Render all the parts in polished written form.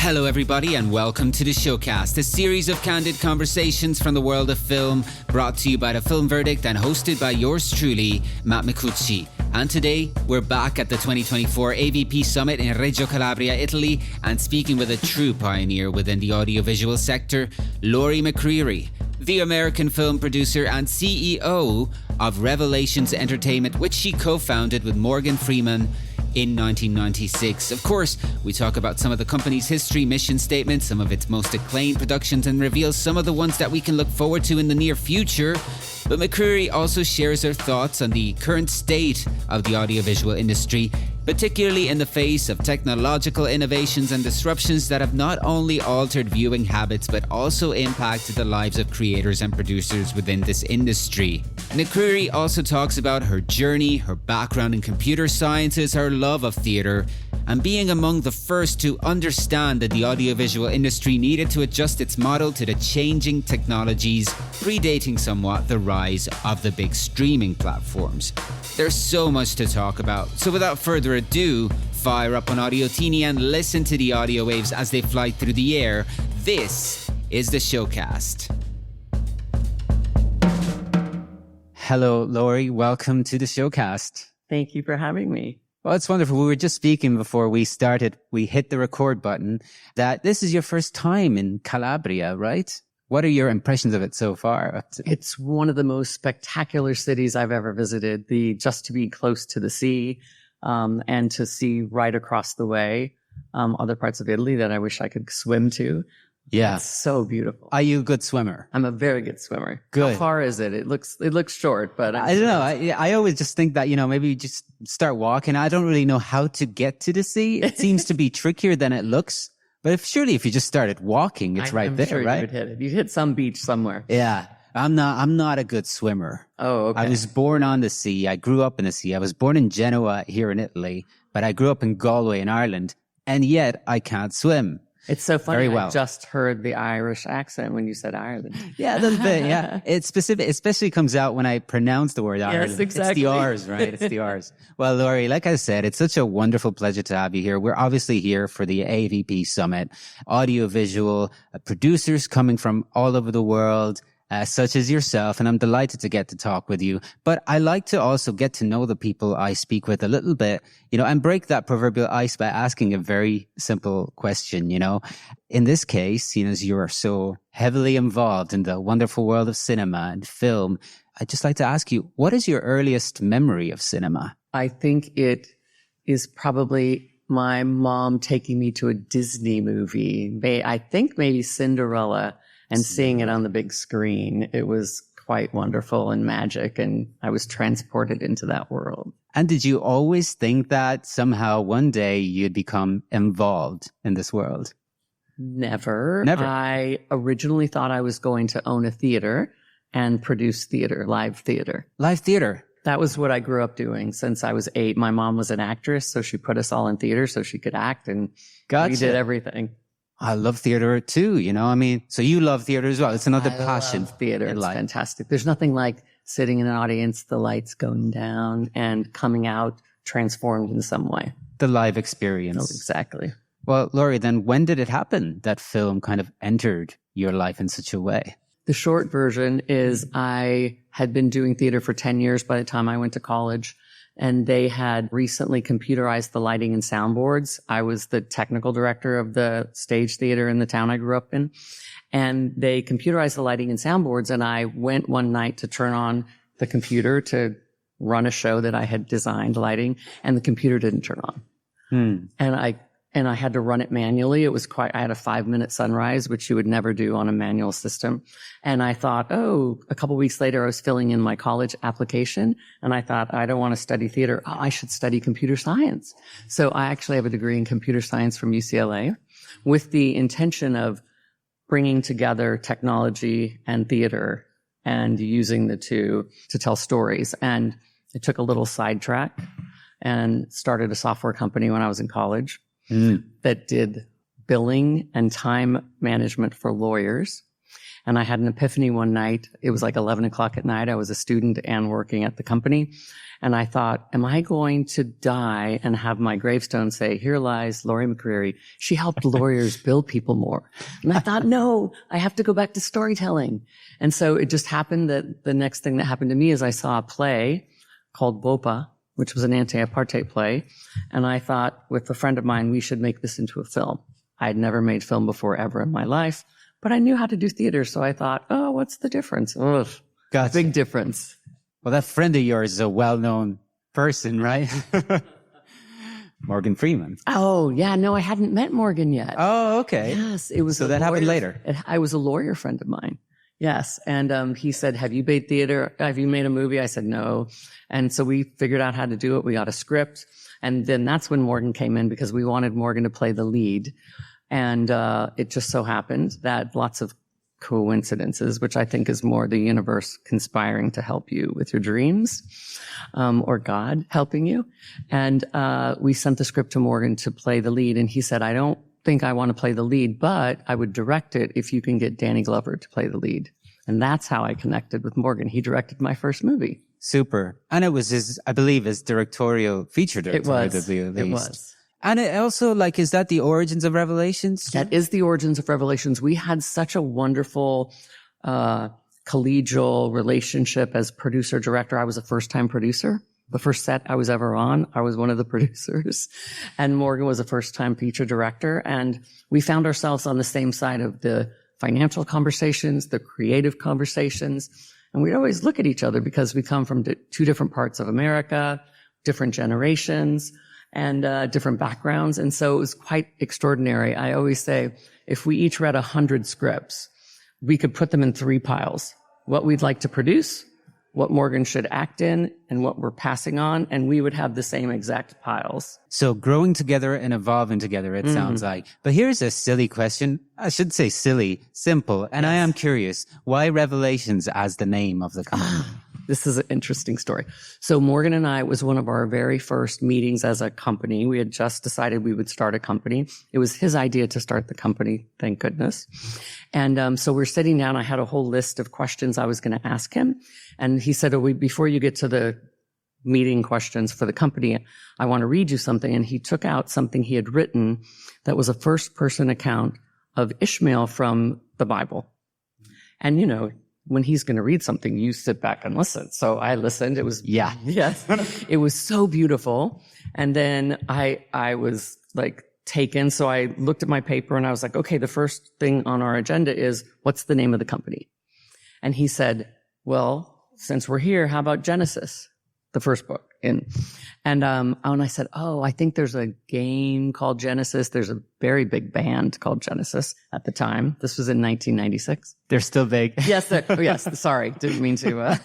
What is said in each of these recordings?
Hello everybody and welcome to the Showcast, a series of candid conversations from the world of film, brought to you by The Film Verdict and hosted by yours truly, Matt Micucci. And today, we're back at the 2024 AVP Summit in Reggio Calabria, Italy, and speaking with a true pioneer within the audiovisual sector, Lori McCreary, the American film producer and CEO of Revelations Entertainment, which she co-founded with Morgan Freeman in 1996. Of course, we talk about some of the company's history, mission statements, some of its most acclaimed productions, and reveal some of the ones that we can look forward to in the near future. But McCreary also shares her thoughts on the current state of the audiovisual industry, particularly in the face of technological innovations and disruptions that have not only altered viewing habits but also impacted the lives of creators and producers within this industry. McCreary also talks about her journey, her background in computer sciences, her love of theatre, and being among the first to understand that the audiovisual industry needed to adjust its model to the changing technologies, predating somewhat the rise of the big streaming platforms. There's so much to talk about, so without further ado, fire up on Audio Teeny and listen to the audio waves as they fly through the air. This is the Showcast. Hello, Lori. Welcome to the Showcast. Thank you for having me. Well, it's wonderful. We were just speaking before we started. We hit the record button that this is your first time in Calabria, right? What are your impressions of it so far? It's one of the most spectacular cities I've ever visited. Just to be close to the sea, and to see right across the way, other parts of Italy that I wish I could swim to. Yeah. It's so beautiful. Are you a good swimmer? I'm a very good swimmer. Good. How far is it? It looks short, but I don't know. I always just think that, maybe you just start walking. I don't really know how to get to the sea. It seems to be trickier than it looks. But surely if you just started walking, it's right I'm there, sure right? You would hit it. You hit some beach somewhere. Yeah. I'm not a good swimmer. Oh, okay. I was born on the sea. I grew up in the sea. I was born in Genoa here in Italy, but I grew up in Galway in Ireland, and yet I can't swim. It's so funny. Very well. I just heard the Irish accent when you said Ireland. Yeah, a little bit. Yeah. It's specific, especially comes out when I pronounce the word Ireland. Yes, exactly. It's the R's, right? It's the R's. Well, Lori, like I said, it's such a wonderful pleasure to have you here. We're obviously here for the AVP Summit, audiovisual producers coming from all over the world, such as yourself, and I'm delighted to get to talk with you. But I like to also get to know the people I speak with a little bit, and break that proverbial ice by asking a very simple question, In this case, as you are so heavily involved in the wonderful world of cinema and film, I'd just like to ask you, what is your earliest memory of cinema? I think it is probably my mom taking me to a Disney movie. I think maybe Cinderella, and seeing it on the big screen. It was quite wonderful and magic, and I was transported into that world. And did you always think that somehow one day you'd become involved in this world? Never. Never. I originally thought I was going to own a theater and produce theater, live theater. Live theater. That was what I grew up doing since I was 8. My mom was an actress, so she put us all in theater so she could act, and Gotcha. we did everything. I love theater too, so you love theater as well. It's another passion. I love theater. It's life. Fantastic. There's nothing like sitting in an audience, the lights going down, and coming out transformed in some way. The live experience. Oh, exactly. Well, Lori, then when did it happen that film kind of entered your life in such a way? The short version is I had been doing theater for 10 years by the time I went to college. And they had recently computerized the lighting and soundboards. I was the technical director of the stage theater in the town I grew up in. And they computerized the lighting and soundboards. And I went one night to turn on the computer to run a show that I had designed lighting, and the computer didn't turn on. And I had to run it manually. I had a 5-minute sunrise, which you would never do on a manual system. And I thought, a couple of weeks later, I was filling in my college application, and I thought, I don't want to study theater. I should study computer science. So I actually have a degree in computer science from UCLA with the intention of bringing together technology and theater and using the two to tell stories. And I took a little sidetrack and started a software company when I was in college. That did billing and time management for lawyers. And I had an epiphany one night. It was like 11 o'clock at night. I was a student and working at the company. And I thought, am I going to die and have my gravestone say, here lies Lori McCreary. She helped lawyers bill people more. And I thought, no, I have to go back to storytelling. And so it just happened that the next thing that happened to me is I saw a play called Bopa, which was an anti-apartheid play. And I thought, with a friend of mine, we should make this into a film. I had never made film before ever in my life, but I knew how to do theater. So I thought, oh, what's the difference? Ugh, gotcha. Big difference. Well, that friend of yours is a well-known person, right? Morgan Freeman. Oh, yeah. No, I hadn't met Morgan yet. Oh, okay. Yes. It was so that happened later. I was a lawyer friend of mine. Yes. And he said, have you made theater? Have you made a movie? I said, no. And so we figured out how to do it. We got a script. And then that's when Morgan came in because we wanted Morgan to play the lead. And it just so happened that lots of coincidences, which I think is more the universe conspiring to help you with your dreams, or God helping you. And we sent the script to Morgan to play the lead. And he said, I don't think I want to play the lead, but I would direct it if you can get Danny Glover to play the lead. And that's how I connected with Morgan. He directed my first movie. Super. And it was his, I believe, his feature directorial. It was. And it also, like, is that the origins of Revelations? That is the origins of Revelations. We had such a wonderful, collegial relationship as producer director. I was a first-time producer. The first set I was ever on, I was one of the producers. And Morgan was a first-time feature director. And we found ourselves on the same side of the financial conversations, the creative conversations. And we'd always look at each other because we come from two different parts of America, different generations, and different backgrounds. And so it was quite extraordinary. I always say, if we each read 100 scripts, we could put them in 3 piles. What we'd like to produce, what Morgan should act in, and what we're passing on, and we would have the same exact piles. So growing together and evolving together, it sounds like. But here's a silly question. I should say silly, simple. And yes. I am curious, why Revelations as the name of the company? This is an interesting story. So Morgan and I, it was one of our very first meetings as a company. We had just decided we would start a company. It was his idea to start the company, thank goodness. And so we're sitting down. I had a whole list of questions I was going to ask him. And he said, before you get to the meeting questions for the company, I want to read you something. And he took out something he had written that was a first-person account of Ishmael from the Bible. And, you know, when he's going to read something, you sit back and listen. So I listened. It was, yes, it was so beautiful. And then I was like taken. So I looked at my paper and I was like, okay, the first thing on our agenda is, what's the name of the company? And he said, well, since we're here, how about Genesis, the first book? And I said, oh, I think there's a game called Genesis. There's a very big band called Genesis at the time. This was in 1996. They're still big. Yes. Yes. Sorry. Didn't mean to.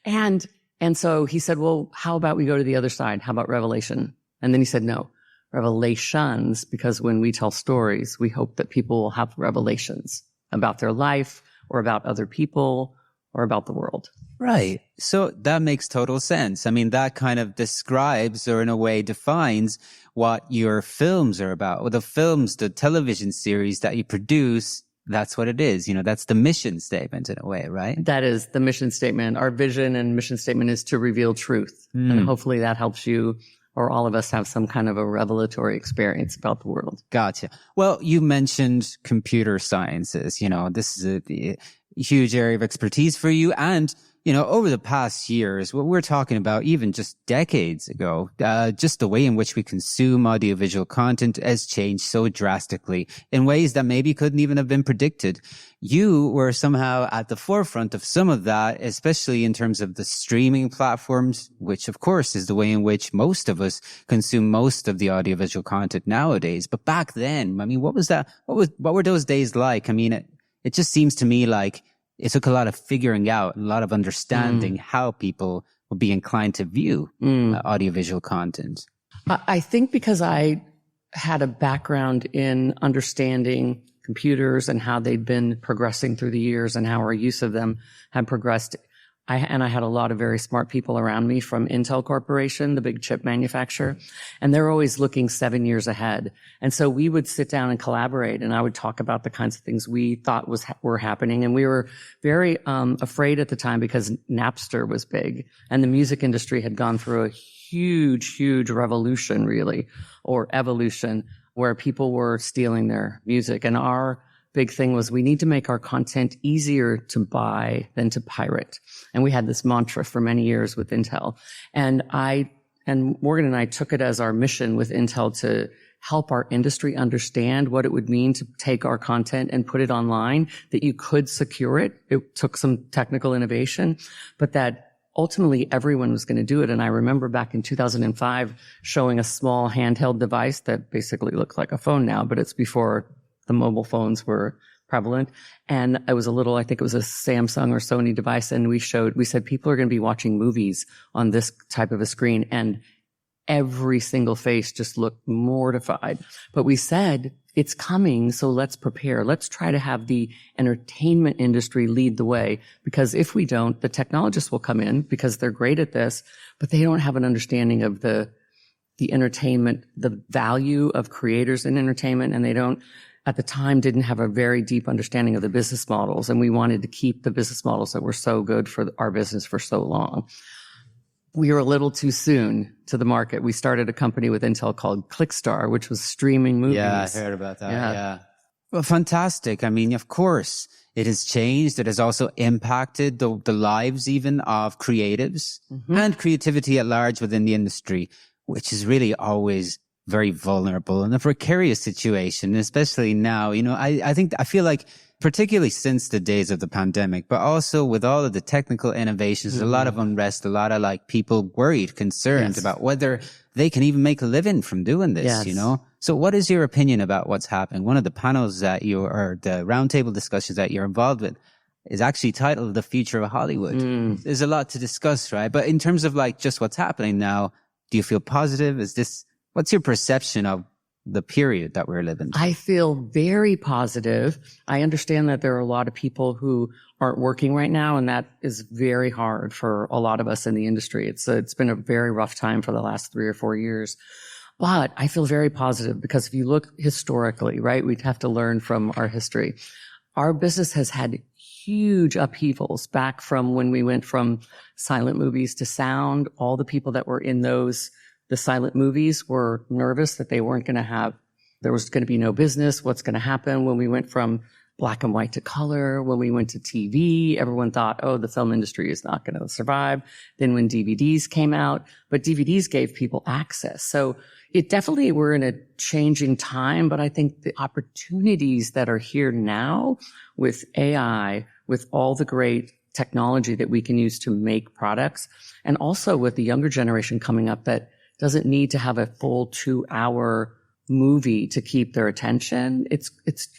And so he said, well, how about we go to the other side? How about Revelation? And then he said, no, Revelations, because when we tell stories, we hope that people will have revelations about their life or about other people or about the world. Right. So that makes total sense. I mean, that kind of describes or in a way defines what your films are about. Or the television series that you produce, that's what it is. You know, that's the mission statement in a way, right? That is the mission statement. Our vision and mission statement is to reveal truth. And hopefully that helps you or all of us have some kind of a revelatory experience about the world. Gotcha. Well, you mentioned computer sciences. You know, this is a huge area of expertise for you. And you know, over the past years, what we're talking about, even just decades ago, just the way in which we consume audiovisual content has changed so drastically in ways that maybe couldn't even have been predicted. You were somehow at the forefront of some of that, especially in terms of the streaming platforms, which of course is the way in which most of us consume most of the audiovisual content nowadays. But back then, I mean, what was that? What were those days like? I mean, it just seems to me like it took a lot of figuring out, a lot of understanding how people would be inclined to view audiovisual content. I think because I had a background in understanding computers and how they'd been progressing through the years and how our use of them had progressed, I had a lot of very smart people around me from Intel Corporation, the big chip manufacturer, and they're always looking 7 years ahead. And so we would sit down and collaborate, and I would talk about the kinds of things we thought were happening. And we were very afraid at the time because Napster was big, and the music industry had gone through a huge revolution, really, or evolution, where people were stealing their music. And our big thing was we need to make our content easier to buy than to pirate. And we had this mantra for many years with Intel. And Morgan and I took it as our mission with Intel to help our industry understand what it would mean to take our content and put it online, that you could secure it. It took some technical innovation, but that ultimately everyone was going to do it. And I remember back in 2005 showing a small handheld device that basically looks like a phone now, but it's before the mobile phones were prevalent. And it was I think it was a Samsung or Sony device. And we said people are going to be watching movies on this type of a screen. And every single face just looked mortified. But we said, it's coming, so let's prepare. Let's try to have the entertainment industry lead the way. Because if we don't, the technologists will come in because they're great at this, but they don't have an understanding of the entertainment, the value of creators in entertainment, and they don't, at the time, didn't have a very deep understanding of the business models, and we wanted to keep the business models that were so good for our business for so long. We were a little too soon to the market. We started a company with Intel called ClickStar, which was streaming movies. Yeah, I heard about that. Yeah. Well, fantastic. I mean, of course, it has changed. It has also impacted the lives even of creatives and creativity at large within the industry, which is really always very vulnerable and a precarious situation, especially now. I feel like particularly since the days of the pandemic, but also with all of the technical innovations, a lot of unrest, a lot of people worried, concerned about whether they can even make a living from doing this, So what is your opinion about what's happening? One of the panels that or the roundtable discussions that you're involved with is actually titled The Future of Hollywood. There's a lot to discuss, right? But in terms of just what's happening now, do you feel positive? What's your perception of the period that we're living through? I feel very positive. I understand that there are a lot of people who aren't working right now, and that is very hard for a lot of us in the industry. It's been a very rough time for the last 3 or 4 years. But I feel very positive because if you look historically, right, we'd have to learn from our history. Our business has had huge upheavals back from when we went from silent movies to sound. All the people that were in the silent movies were nervous that there was going to be no business. What's going to happen? When we went from black and white to color, when we went to TV, everyone thought, the film industry is not going to survive. Then when DVDs came out, but DVDs gave people access. So we're in a changing time, but I think the opportunities that are here now with AI, with all the great technology that we can use to make products, and also with the younger generation coming up that doesn't need to have a full 2-hour movie to keep their attention. It's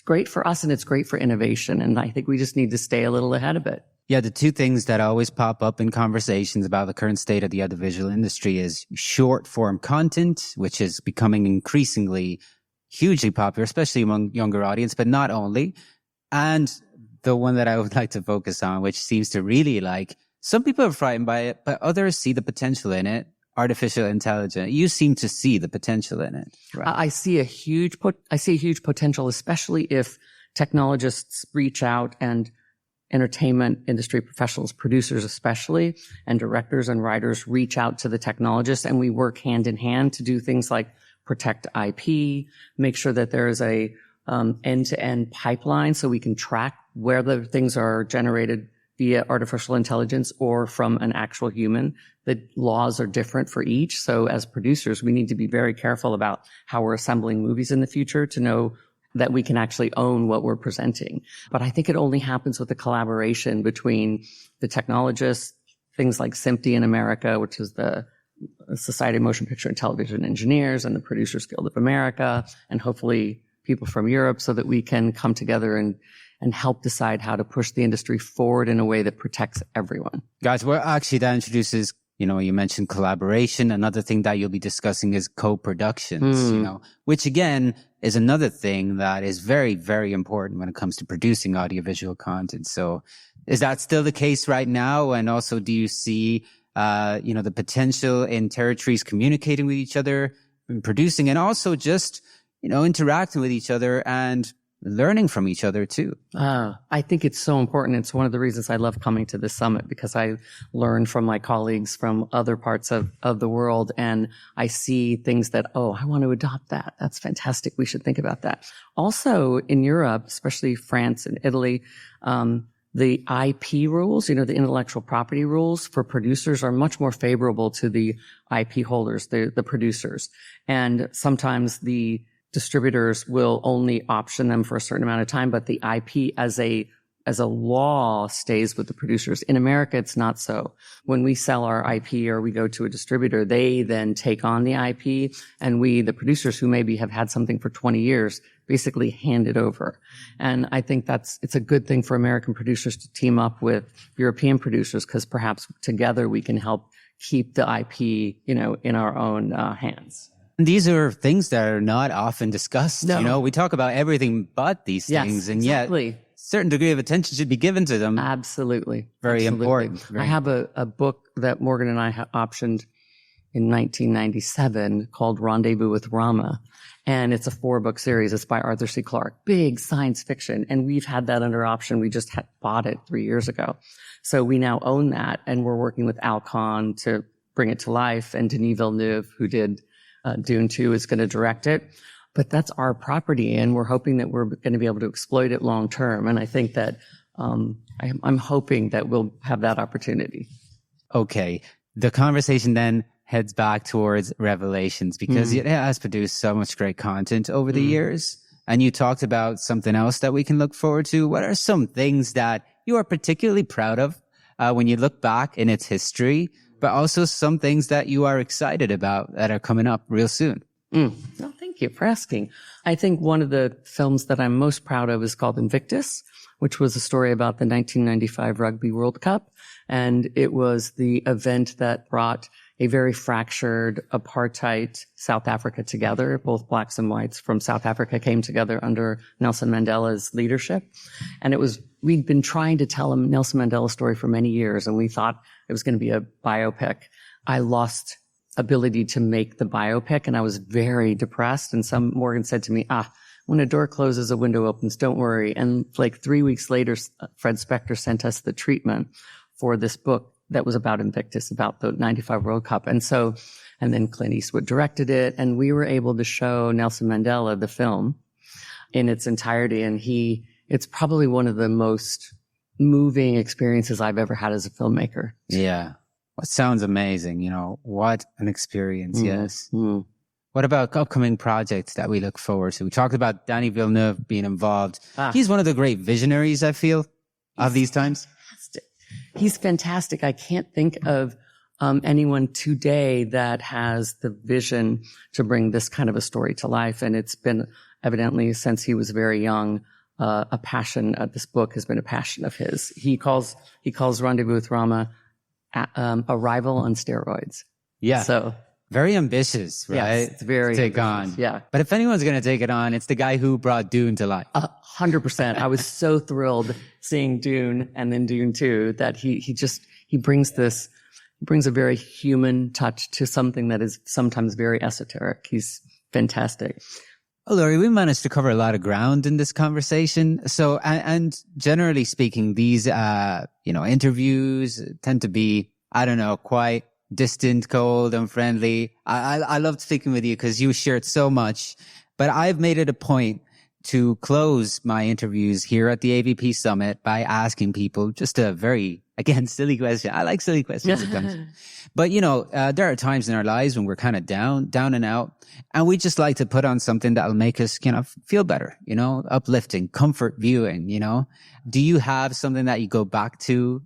great for us and it's great for innovation. And I think we just need to stay a little ahead of it. Yeah, the two things that always pop up in conversations about the current state of the audiovisual industry is short form content, which is becoming increasingly hugely popular, especially among younger audience, but not only. And the one that I would like to focus on, which seems to really some people are frightened by it, but others see the potential in it. Artificial intelligence. You seem to see the potential in it. Right? I see a huge potential, especially if technologists reach out and entertainment industry professionals, producers especially, and directors and writers reach out to the technologists, and we work hand in hand to do things like protect IP, make sure that there is a end-to-end pipeline so we can track where the things are generated via artificial intelligence or from an actual human. The laws are different for each. So as producers, we need to be very careful about how we're assembling movies in the future to know that we can actually own what we're presenting. But I think it only happens with the collaboration between the technologists, things like SMPTE in America, which is the Society of Motion Picture and Television Engineers, and the Producers Guild of America, and hopefully people from Europe, so that we can come together and help decide how to push the industry forward in a way that protects everyone. Guys, that introduces, you mentioned collaboration. Another thing that you'll be discussing is co-productions, which again is another thing that is very, very important when it comes to producing audiovisual content. So Is that still the case right now? And also, do you see, the potential in territories communicating with each other, and producing, and also just, interacting with each other and learning from each other too? I think it's so important. It's one of the reasons I love coming to this summit, because I learn from my colleagues from other parts of the world, and I see things that, I want to adopt that. That's fantastic. We should think about that. Also in Europe, especially France and Italy, the IP rules, the intellectual property rules for producers are much more favorable to the IP holders, the producers. And sometimes the distributors will only option them for a certain amount of time, but the IP as a law stays with the producers. In America, it's not so. When we sell our IP or we go to a distributor, they then take on the IP, and we, the producers who maybe have had something for 20 years, basically hand it over. And I think it's a good thing for American producers to team up with European producers, because perhaps together we can help keep the IP, in our own hands. These are things that are not often discussed. No. We talk about everything but these things, and exactly. Yet certain degree of attention should be given to them. Absolutely. Very important. I have a book that Morgan and I optioned in 1997 called Rendezvous with Rama. And it's a 4-book series. It's by Arthur C. Clarke. Big science fiction. And we've had that under option. We just bought it 3 years ago. So we now own that. And we're working with Alcon to bring it to life. And Denis Villeneuve, who did Dune 2, is going to direct it. But that's our property. And we're hoping that we're going to be able to exploit it long term. And I think that I'm hoping that we'll have that opportunity. Okay. The conversation then heads back towards Revelations, because it has produced so much great content over the years. And you talked about something else that we can look forward to. What are some things that you are particularly proud of when you look back in its history, but also some things that you are excited about that are coming up real soon? Well, thank you for asking. I think one of the films that I'm most proud of is called Invictus, which was a story about the 1995 Rugby World Cup. And it was the event that brought a very fractured apartheid South Africa together. Both blacks and whites from South Africa came together under Nelson Mandela's leadership. And we'd been trying to tell a Nelson Mandela story for many years, and we thought it was going to be a biopic. I lost ability to make the biopic, and I was very depressed. And Morgan said to me, when a door closes, a window opens, don't worry. And like 3 weeks later, Fred Spector sent us the treatment for this book that was about Invictus, about the 95 World Cup. And then Clint Eastwood directed it, and we were able to show Nelson Mandela the film in its entirety. And it's probably one of the most moving experiences I've ever had as a filmmaker. Yeah. Well, it sounds amazing. What an experience. Yes. What about upcoming projects that we look forward to? We talked about Denis Villeneuve being involved. He's one of the great visionaries, I feel, of these times. He's fantastic. I can't think of anyone today that has the vision to bring this kind of a story to life. And it's been evidently since he was very young, a passion. This book has been a passion of his. He calls Rendezvous with Rama Arrival on steroids. Yeah. So very ambitious, right? Yes, it's very to take ambitious. on. Yeah. But if anyone's going to take it on, it's the guy who brought Dune to life. 100%. I was so thrilled seeing Dune and then Dune 2 that he brings a very human touch to something that is sometimes very esoteric. He's fantastic. Oh, Lori, we managed to cover a lot of ground in this conversation. So, and generally speaking, these, interviews tend to be, quite distant, cold, unfriendly. I loved speaking with you because you shared so much, but I've made it a point to close my interviews here at the AVP Summit by asking people just a very, again, silly question. I like silly questions sometimes. But, there are times in our lives when we're kind of down and out, and we just like to put on something that'll make us, feel better, uplifting, comfort viewing, Do you have something that you go back to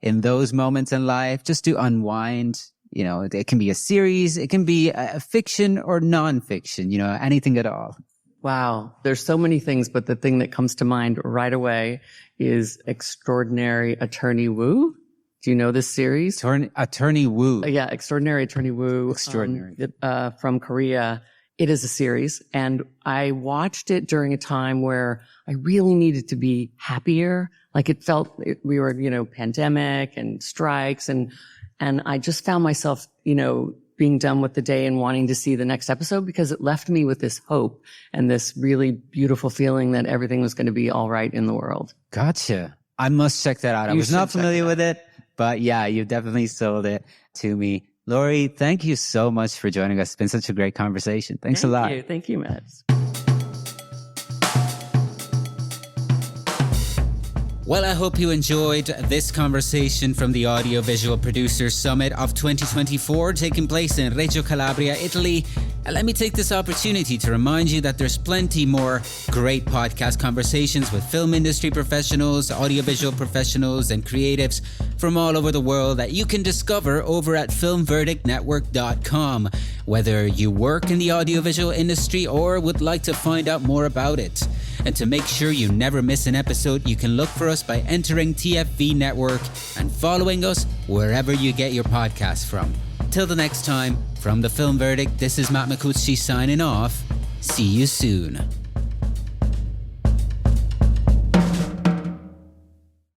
in those moments in life just to unwind? It can be a series, it can be a fiction or nonfiction, anything at all. Wow. There's so many things, but the thing that comes to mind right away is Extraordinary Attorney Woo. Do you know this series? Attorney Woo. Yeah, Extraordinary Attorney Woo. Extraordinary. From Korea. It is a series, and I watched it during a time where I really needed to be happier. Like it felt we were, pandemic and strikes, and I just found myself, being done with the day and wanting to see the next episode because it left me with this hope and this really beautiful feeling that everything was going to be all right in the world. Gotcha. I must check that out. I was not familiar with it, but yeah, you definitely sold it to me. Lori, thank you so much for joining us. It's been such a great conversation. Thanks a lot. Thank you, Matt. Well, I hope you enjoyed this conversation from the Audiovisual Producers Summit of 2024 taking place in Reggio Calabria, Italy. And let me take this opportunity to remind you that there's plenty more great podcast conversations with film industry professionals, audiovisual professionals, and creatives from all over the world that you can discover over at filmverdictnetwork.com. Whether you work in the audiovisual industry or would like to find out more about it. And to make sure you never miss an episode, you can look for us by entering TFV Network and following us wherever you get your podcasts from. Till the next time, from The Film Verdict, this is Matt Micucci signing off. See you soon.